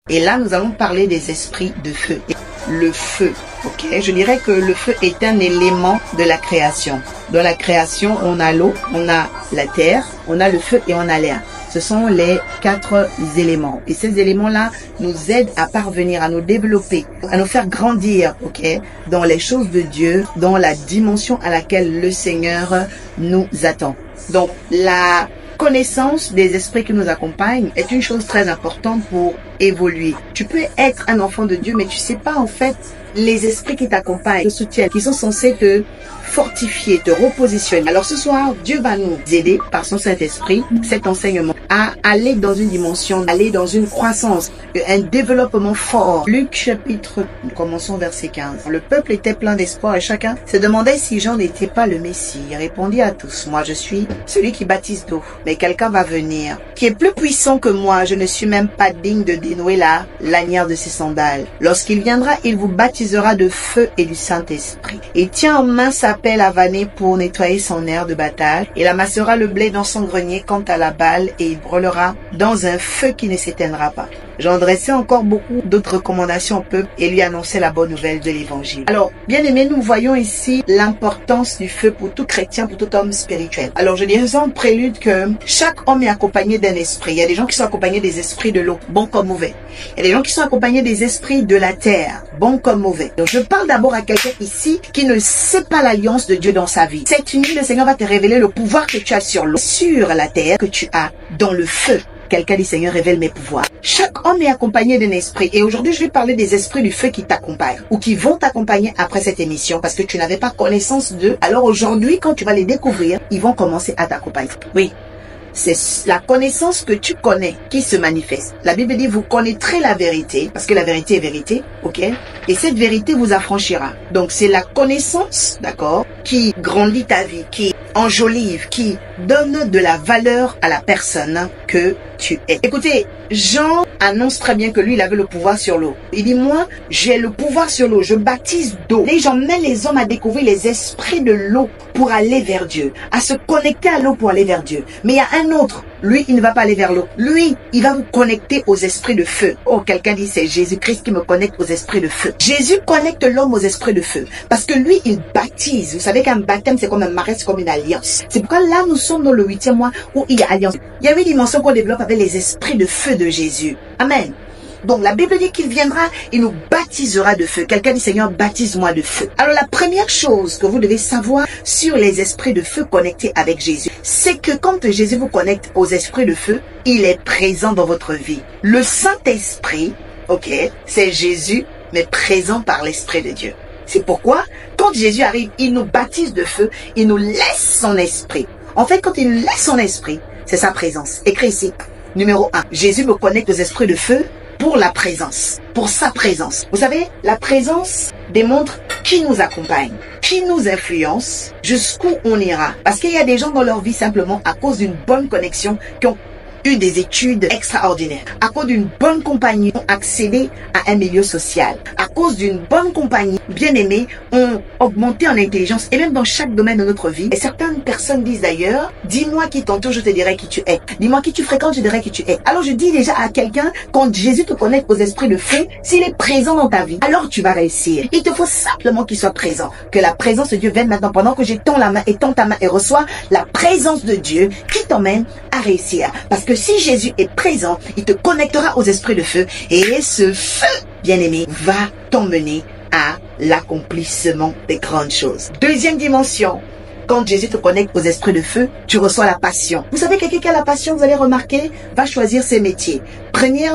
Et là, nous allons parler des esprits de feu. Le feu, ok? Je dirais que le feu est un élément de la création. Dans la création, on a l'eau, on a la terre, on a le feu et on a l'air. Ce sont les 4 éléments. Et ces éléments-là nous aident à parvenir, à nous développer, à nous faire grandir, ok? Dans les choses de Dieu, dans la dimension à laquelle le Seigneur nous attend. Donc, la connaissance des esprits qui nous accompagnent est une chose très importante pour évoluer. Tu peux être un enfant de Dieu, mais tu sais pas en fait les esprits qui t'accompagnent, te soutiennent, qui sont censés te fortifier, te repositionner. Alors ce soir, Dieu va nous aider par son Saint-Esprit, cet enseignement, à aller dans une dimension, aller dans une croissance, un développement fort. Luc chapitre, commençons verset 15. Le peuple était plein d'espoir et chacun se demandait si Jean n'était pas le Messie. Il répondit à tous, moi je suis celui qui baptise d'eau, mais quelqu'un va venir, qui est plus puissant que moi. Je ne suis même pas digne de dénouer la lanière de ses sandales. Lorsqu'il viendra, il vous baptisera de feu et du Saint-Esprit. Il tient en main sa pelle à vanner pour nettoyer son aire de battage. Il amassera le blé dans son grenier quant à la balle et il brûlera dans un feu qui ne s'éteindra pas. J'en dressais encore beaucoup d'autres recommandations au peuple et lui annonçais la bonne nouvelle de l'évangile. Alors, bien aimés, nous voyons ici l'importance du feu pour tout chrétien, pour tout homme spirituel. Alors, je dirais en prélude que chaque homme est accompagné d'un esprit. Il y a des gens qui sont accompagnés des esprits de l'eau, bons comme mauvais. Il y a des gens qui sont accompagnés des esprits de la terre, bons comme mauvais. Donc, je parle d'abord à quelqu'un ici qui ne sait pas l'alliance de Dieu dans sa vie. Cette nuit, le Seigneur va te révéler le pouvoir que tu as sur l'eau, sur la terre, que tu as dans le feu. Quelqu'un dit, Seigneur, révèle mes pouvoirs. Chaque homme est accompagné d'un esprit. Et aujourd'hui, je vais parler des esprits du feu qui t'accompagnent ou qui vont t'accompagner après cette émission parce que tu n'avais pas connaissance d'eux. Alors aujourd'hui, quand tu vas les découvrir, ils vont commencer à t'accompagner. Oui. C'est la connaissance que tu connais qui se manifeste. La Bible dit, vous connaîtrez la vérité, parce que la vérité est vérité, ok? Et cette vérité vous affranchira. Donc c'est la connaissance, d'accord, qui grandit ta vie, qui enjolive, qui donne de la valeur à la personne que tu es. Écoutez, Jean annonce très bien que lui, il avait le pouvoir sur l'eau. Il dit, moi, j'ai le pouvoir sur l'eau, je baptise d'eau. Et j'emmène les hommes à découvrir les esprits de l'eau pour aller vers Dieu, à se connecter à l'eau pour aller vers Dieu. Mais il y a un autre, lui, il ne va pas aller vers l'eau. Lui, il va vous connecter aux esprits de feu. Oh, quelqu'un dit, c'est Jésus-Christ qui me connecte aux esprits de feu. Jésus connecte l'homme aux esprits de feu. Parce que lui, il baptise. Vous savez qu'un baptême, c'est comme un mariage, c'est comme une alliance. C'est pourquoi là, nous sommes dans le 8e mois où il y a alliance. Il y a une dimension qu'on développe avec les esprits de feu de Jésus. Amen. Donc la Bible dit qu'il viendra, il nous baptisera de feu. Quelqu'un dit, Seigneur, baptise-moi de feu. Alors la première chose que vous devez savoir sur les esprits de feu connectés avec Jésus, c'est que quand Jésus vous connecte aux esprits de feu, il est présent dans votre vie. Le Saint-Esprit, ok, c'est Jésus, mais présent par l'Esprit de Dieu. C'est pourquoi, quand Jésus arrive, il nous baptise de feu, il nous laisse son esprit. En fait, quand il nous laisse son esprit, c'est sa présence. Écrit ici, numéro 1, Jésus me connecte aux esprits de feu pour la présence, pour sa présence. Vous savez, la présence démontre qui nous accompagne, qui nous influence, jusqu'où on ira. Parce qu'il y a des gens dans leur vie simplement à cause d'une bonne connexion qui ont eu des études extraordinaires, à cause d'une bonne compagnie, ont accédé à un milieu social, à cause d'une bonne compagnie, bien aimés, ont augmenté en intelligence et même dans chaque domaine de notre vie. Et certaines personnes disent d'ailleurs, dis-moi qui t'entoure, je te dirai qui tu es. Dis-moi qui tu fréquentes, je te dirai qui tu es. Alors je dis déjà à quelqu'un, quand Jésus te connecte aux esprits de feu, s'il est présent dans ta vie, alors tu vas réussir. Il te faut simplement qu'il soit présent, que la présence de Dieu vienne maintenant pendant que j'étends la main, étends ta main et reçois la présence de Dieu qui t'emmène à réussir. Parce que si Jésus est présent, il te connectera aux esprits de feu et ce feu, bien-aimé, va t'emmener à l'accomplissement des grandes choses. Deuxième dimension, quand Jésus te connecte aux esprits de feu, tu reçois la passion. Vous savez, quelqu'un qui a la passion, vous allez remarquer, va choisir ses métiers. Premier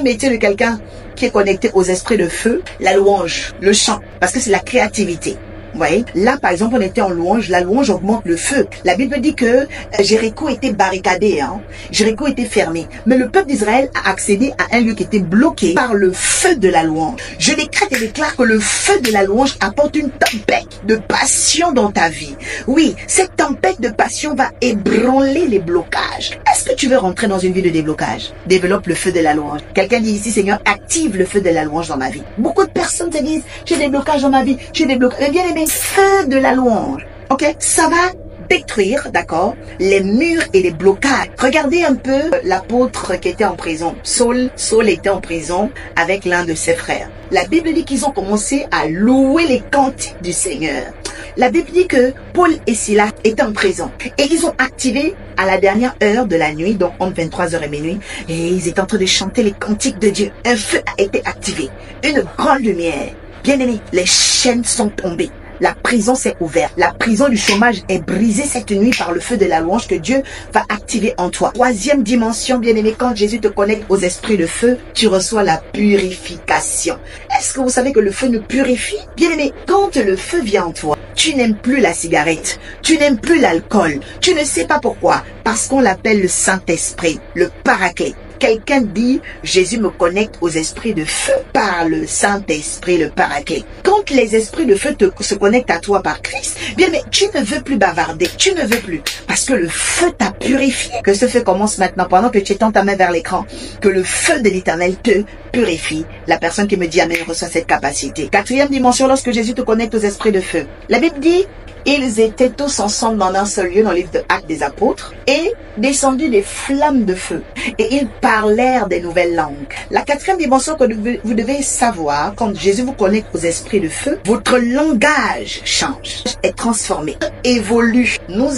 métier de quelqu'un qui est connecté aux esprits de feu, la louange, le chant, parce que c'est la créativité. Vous voyez, là par exemple on était en louange, la louange augmente le feu. La Bible dit que Jéricho était barricadé, Jéricho était fermé. Mais le peuple d'Israël a accédé à un lieu qui était bloqué par le feu de la louange. Je décrète et déclare que le feu de la louange apporte une tempête de passion dans ta vie. Oui, cette tempête de passion va ébranler les blocages. Est-ce que tu veux rentrer dans une vie de déblocage? Développe le feu de la louange. Quelqu'un dit ici, Seigneur, active le feu de la louange dans ma vie. Beaucoup de personnes se disent, j'ai des blocages dans ma vie, j'ai des blocages. Mais bien aimé, feu de la louange, ok, ça va détruire, d'accord, les murs et les blocages. Regardez un peu l'apôtre qui était en prison. Saul était en prison avec l'un de ses frères. La Bible dit qu'ils ont commencé à louer les cantiques du Seigneur. La Bible dit que Paul et Silas étaient en prison et ils ont activé à la dernière heure de la nuit, donc entre 23h et minuit, et ils étaient en train de chanter les cantiques de Dieu. Un feu a été activé, une grande lumière. Bien aimés, les chaînes sont tombées. La prison s'est ouverte. La prison du chômage est brisée cette nuit par le feu de la louange que Dieu va activer en toi. Troisième dimension, bien-aimé, quand Jésus te connecte aux esprits de feu, tu reçois la purification. Est-ce que vous savez que le feu nous purifie? Bien-aimé, quand le feu vient en toi, tu n'aimes plus la cigarette, tu n'aimes plus l'alcool, tu ne sais pas pourquoi, parce qu'on l'appelle le Saint-Esprit, le Paraclet. Quelqu'un dit, Jésus me connecte aux esprits de feu par le Saint-Esprit, le Paraclet. Quand les esprits de feu se connectent à toi par Christ, bien mais tu ne veux plus bavarder, tu ne veux plus, parce que le feu t'a purifié. Que ce feu commence maintenant, pendant que tu étends ta main vers l'écran, que le feu de l'Éternel te purifie. La personne qui me dit Amen reçoit cette capacité. Quatrième dimension, lorsque Jésus te connecte aux esprits de feu. La Bible dit, ils étaient tous ensemble dans un seul lieu, dans le livre de Actes des Apôtres, et descendu des flammes de feu. Et ils parlèrent des nouvelles langues. La quatrième dimension que vous devez savoir, quand Jésus vous connecte aux esprits de feu, votre langage change, est transformé, évolue. Nous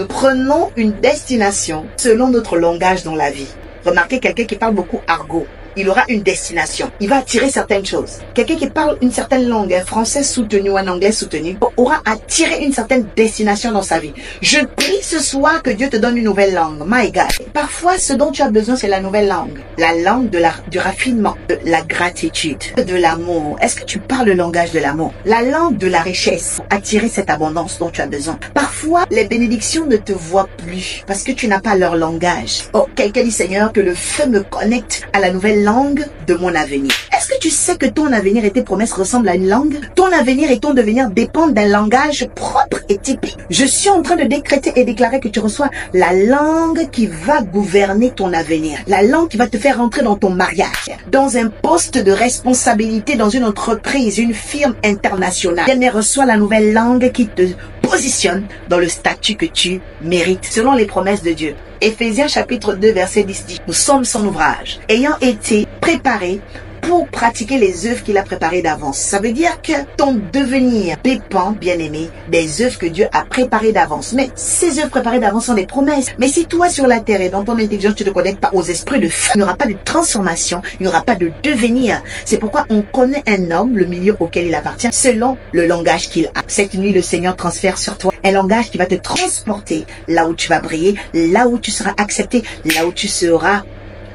prenons une destination selon notre langage dans la vie. Remarquez quelqu'un qui parle beaucoup argot. Il aura une destination. Il va attirer certaines choses. Quelqu'un qui parle une certaine langue, un français soutenu ou un anglais soutenu, aura attiré une certaine destination dans sa vie. Je prie ce soir que Dieu te donne une nouvelle langue. My God. Parfois, ce dont tu as besoin, c'est la nouvelle langue. La langue du raffinement, de la gratitude, de l'amour. Est-ce que tu parles le langage de l'amour? La langue de la richesse pour attirer cette abondance dont tu as besoin. Parfois, les bénédictions ne te voient plus parce que tu n'as pas leur langage. Oh, quelqu'un dit, Seigneur, que le feu me connecte à la nouvelle langue de mon avenir. Est-ce que tu sais que ton avenir et tes promesses ressemblent à une langue? Ton avenir et ton devenir dépendent d'un langage propre et typique. Je suis en train de décréter et déclarer que tu reçois la langue qui va gouverner ton avenir. La langue qui va te faire rentrer dans ton mariage, dans un poste de responsabilité, dans une entreprise, une firme internationale. Elle reçoit la nouvelle langue qui te positionne dans le statut que tu mérites, selon les promesses de Dieu. Éphésiens chapitre 2 verset 10 dit, nous sommes son ouvrage, ayant été préparés pour pratiquer les œuvres qu'il a préparées d'avance. Ça veut dire que ton devenir dépend, bien-aimé, des œuvres que Dieu a préparées d'avance. Mais ces œuvres préparées d'avance sont des promesses. Mais si toi sur la terre et dans ton intelligence, tu ne te connectes pas aux esprits de feu, il n'y aura pas de transformation, il n'y aura pas de devenir. C'est pourquoi on connaît un homme, le milieu auquel il appartient, selon le langage qu'il a. Cette nuit, le Seigneur transfère sur toi un langage qui va te transporter là où tu vas briller, là où tu seras accepté, là où tu seras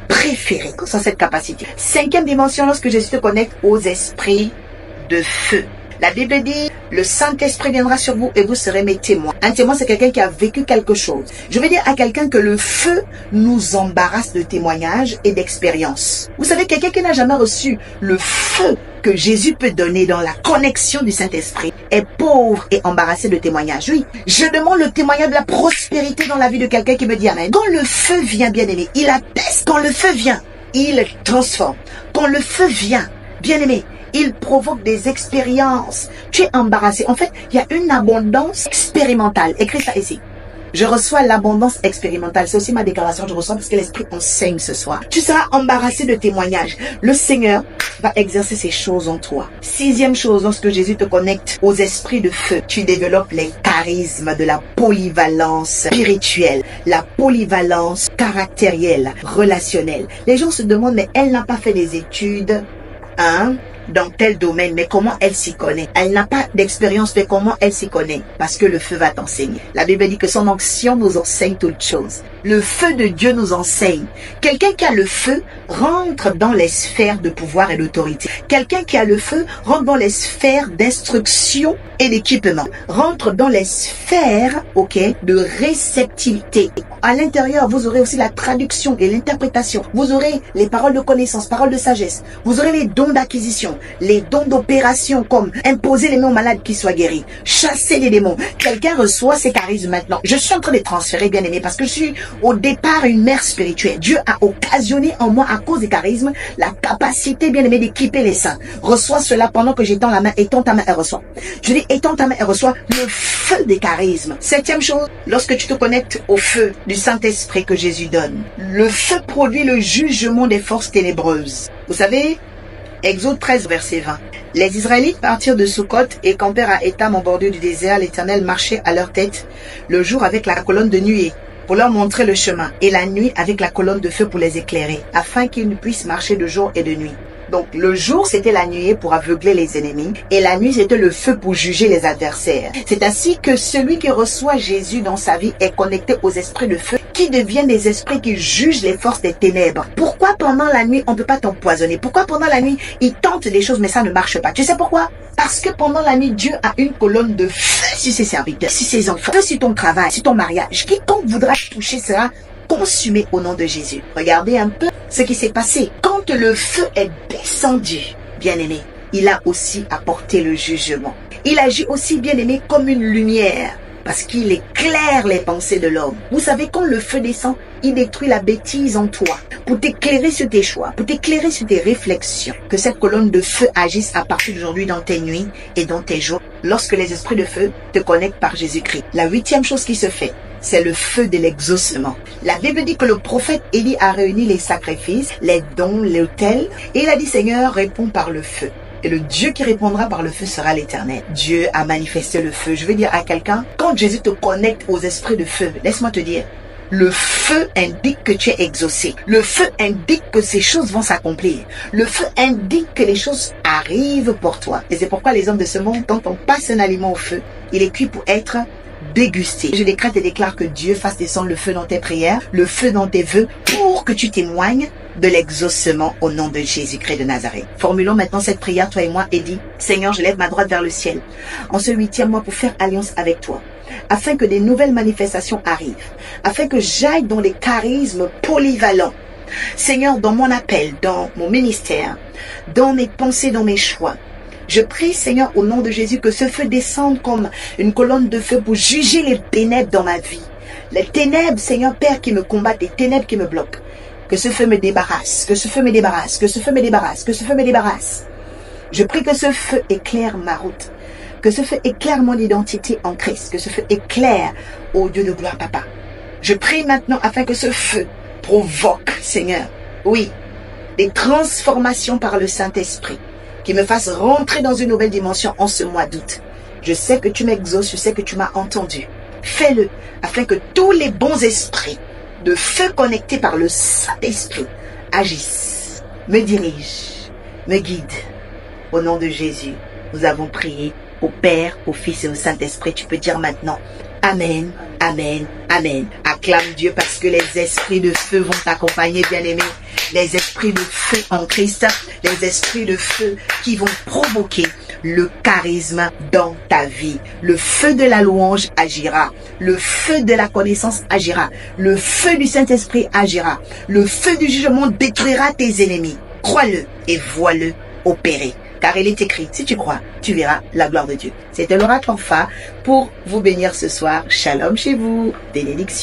préféré, sans cette capacité. Cinquième dimension, lorsque Jésus te connecte aux esprits de feu. La Bible dit, le Saint-Esprit viendra sur vous et vous serez mes témoins. Un témoin, c'est quelqu'un qui a vécu quelque chose. Je veux dire à quelqu'un que le feu nous embarrasse de témoignages et d'expériences. Vous savez, quelqu'un qui n'a jamais reçu le feu que Jésus peut donner dans la connexion du Saint-Esprit est pauvre et embarrassé de témoignages. Oui, je demande le témoignage de la prospérité dans la vie de quelqu'un qui me dit Amen. Quand le feu vient, bien-aimé, il atteste. Quand le feu vient, il transforme. Quand le feu vient, bien-aimé, il provoque des expériences. Tu es embarrassé. En fait, il y a une abondance expérimentale. Écris ça ici. Je reçois l'abondance expérimentale. C'est aussi ma déclaration. Je reçois parce que l'Esprit enseigne ce soir. Tu seras embarrassé de témoignages. Le Seigneur va exercer ces choses en toi. Sixième chose, lorsque Jésus te connecte aux esprits de feu, tu développes les charismes de la polyvalence spirituelle, la polyvalence caractérielle, relationnelle. Les gens se demandent, mais elle n'a pas fait des études, dans tel domaine, mais comment elle s'y connaît? Elle n'a pas d'expérience, mais comment elle s'y connaît? Parce que le feu va t'enseigner. La Bible dit que son onction nous enseigne toutes choses. Le feu de Dieu nous enseigne. Quelqu'un qui a le feu rentre dans les sphères de pouvoir et d'autorité. Quelqu'un qui a le feu rentre dans les sphères d'instruction et d'équipement. Rentre dans les sphères, de réceptivité. À l'intérieur, vous aurez aussi la traduction et l'interprétation. Vous aurez les paroles de connaissance, paroles de sagesse. Vous aurez les dons d'acquisition, les dons d'opération comme imposer les mains aux malades qui soient guéris, chasser les démons. Quelqu'un reçoit ces charismes maintenant. Je suis en train de transférer, bien aimé, parce que je suis au départ une mère spirituelle. Dieu a occasionné en moi, à cause des charismes, la capacité, bien aimé, d'équiper les saints. Reçois cela pendant que j'étends la main. Étends ta main et reçois. Je dis, étends ta main et reçois le feu des charismes. Septième chose, lorsque tu te connectes au feu du Saint-Esprit que Jésus donne, le feu produit le jugement des forces ténébreuses. Vous savez, Exode 13, verset 20. Les Israélites partirent de Sukkot et campèrent à Étam en bordure du désert. L'Éternel marchait à leur tête le jour avec la colonne de nuée pour leur montrer le chemin, et la nuit avec la colonne de feu pour les éclairer, afin qu'ils ne puissent marcher de jour et de nuit. Donc le jour c'était la nuée pour aveugler les ennemis, et la nuit c'était le feu pour juger les adversaires. C'est ainsi que celui qui reçoit Jésus dans sa vie est connecté aux esprits de feu, qui deviennent des esprits qui jugent les forces des ténèbres. Pourquoi pendant la nuit on ne peut pas t'empoisonner? Pourquoi pendant la nuit ils tentent des choses mais ça ne marche pas? Tu sais pourquoi? Parce que pendant la nuit, Dieu a une colonne de feu sur ses serviteurs, sur ses enfants, sur ton travail, sur ton mariage. Quiconque voudra toucher sera consumé au nom de Jésus. Regardez un peu ce qui s'est passé. Quand le feu est descendu, bien-aimé, il a aussi apporté le jugement. Il agit aussi, bien-aimé, comme une lumière, parce qu'il éclaire les pensées de l'homme. Vous savez, quand le feu descend, il détruit la bêtise en toi, pour t'éclairer sur tes choix, pour t'éclairer sur tes réflexions. Que cette colonne de feu agisse à partir d'aujourd'hui dans tes nuits et dans tes jours, lorsque les esprits de feu te connectent par Jésus-Christ. La huitième chose qui se fait, c'est le feu de l'exaucement. La Bible dit que le prophète Élie a réuni les sacrifices, les dons, l'autel, et il a dit, Seigneur, réponds par le feu. Et le Dieu qui répondra par le feu sera l'Éternel. Dieu a manifesté le feu. Je veux dire à quelqu'un, quand Jésus te connecte aux esprits de feu, laisse-moi te dire, le feu indique que tu es exaucé. Le feu indique que ces choses vont s'accomplir. Le feu indique que les choses arrivent pour toi. Et c'est pourquoi les hommes de ce monde, quand on passe un aliment au feu, il est cuit pour être dégusté. Je décrète et déclare que Dieu fasse descendre le feu dans tes prières, le feu dans tes vœux, pour que tu témoignes de l'exaucement au nom de Jésus-Christ de Nazareth. Formulons maintenant cette prière, toi et moi, et dis, Seigneur, je lève ma droite vers le ciel, en ce 8e mois pour faire alliance avec toi, afin que des nouvelles manifestations arrivent, afin que j'aille dans les charismes polyvalents. Seigneur, dans mon appel, dans mon ministère, dans mes pensées, dans mes choix, je prie, Seigneur, au nom de Jésus, que ce feu descende comme une colonne de feu pour juger les ténèbres dans ma vie. Les ténèbres, Seigneur Père, qui me combattent, les ténèbres qui me bloquent. Que ce feu me débarrasse, que ce feu me débarrasse, que ce feu me débarrasse, que ce feu me débarrasse. Je prie que ce feu éclaire ma route, que ce feu éclaire mon identité en Christ, que ce feu éclaire, ô Dieu de gloire, Papa. Je prie maintenant afin que ce feu provoque, Seigneur, oui, des transformations par le Saint-Esprit, qui me fasse rentrer dans une nouvelle dimension en ce mois d'août. Je sais que tu m'exauces, je sais que tu m'as entendu. Fais-le, afin que tous les bons esprits de feu connectés par le Saint-Esprit agissent, me dirigent, me guident. Au nom de Jésus, nous avons prié au Père, au Fils et au Saint-Esprit. Tu peux dire maintenant, Amen, Amen, Amen. Acclame Dieu parce que les esprits de feu vont t'accompagner, bien-aimés. Les esprits de feu en Christ, les esprits de feu qui vont provoquer le charisme dans ta vie. Le feu de la louange agira. Le feu de la connaissance agira. Le feu du Saint-Esprit agira. Le feu du jugement détruira tes ennemis. Crois-le et vois-le opérer. Car il est écrit, si tu crois, tu verras la gloire de Dieu. C'était l'oracle Orpha pour vous bénir ce soir. Shalom chez vous. Bénédiction.